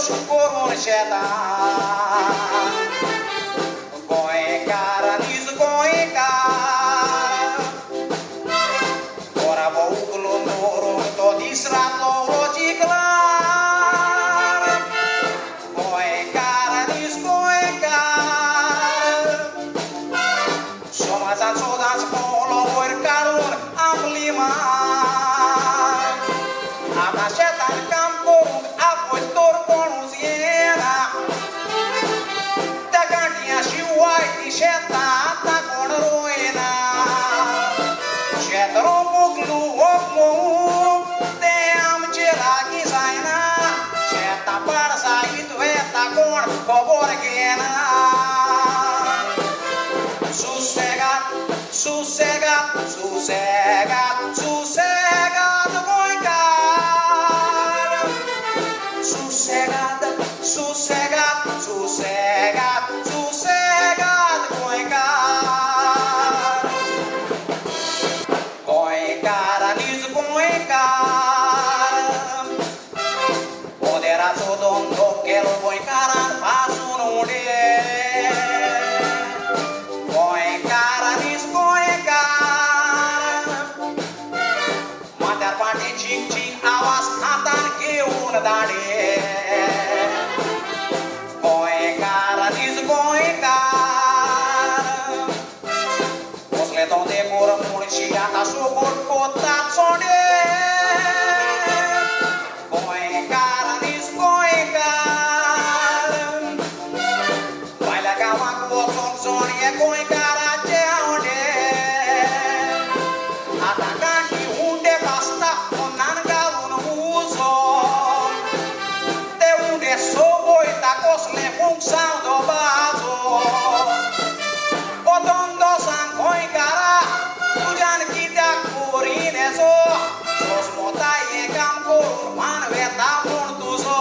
roxo corona cheta. Coi cara nisso coi cara. Ora vou pelo noro to disrato de clara. Coi cara nisso coi cara. Soma za soda spolo vor calor amplima. A cheta campo a foi torno ziena. White cheta ta con ruina. Cheta rombo glu omo. Te am chela gizaina. Cheta para sair do eta con coborguena. Sossegado, sossegado, sossegado, sossegado, boicada. Sossegada, sossegado, sossegado, sossegado, boicada. Boicada, nisso boicada. Poderá todo mundo que lo boicada, passo no dia. Boicada, nisso boicada. Matar parte ting-ting, awas atan que una dade. Boicada, nisso boicada. Os letão de cor, murichia, tá socor, cotat, sonde. Boicada, nisso boicada. Vai lá calma com o sonzone, é boicada, te aonde. Atacante, basta, onanga, no uso. Te unde sou boita, cosle, função do vaso. O dondo sangue, cara, tu já não quita curineso. Os motai e campo, mano, veta, mundo zo.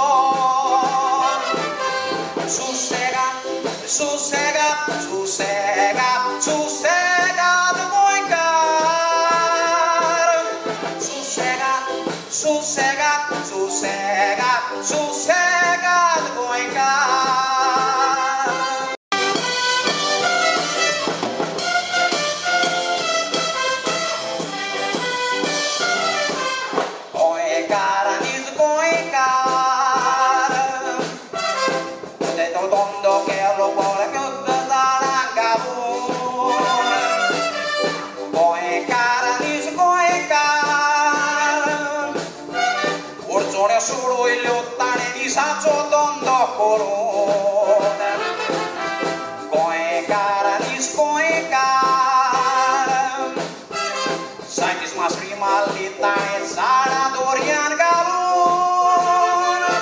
Sossegado, sossegado, sossegado, sossegado, boicada. Sossegado, sossegado, sossegado, sossegado, boicada. Boicada, nisso boicada. Dentro tondo que lo vuole che solo il lottare di saggio tondo corona. Coi cara niscoi cara. Sai che smas prima l'ita e sara dorian galona.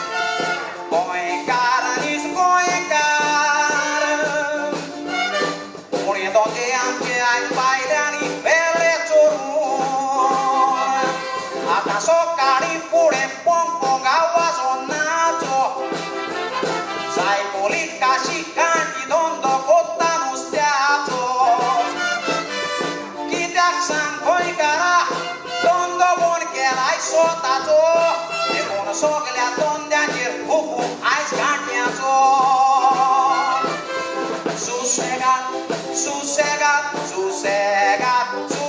Coi cara niscoi cara. Muriendo de anche ai bailani belle giornone. A soccari pure pongo gawasonato. Sai polica cicanti dondo cotta no stiato. Chi da sangue in cara dondo buon che l'hai sottato. E buono so che le attonde anche il buco hai scacchiato. Sussegato, sussegato, sussegato.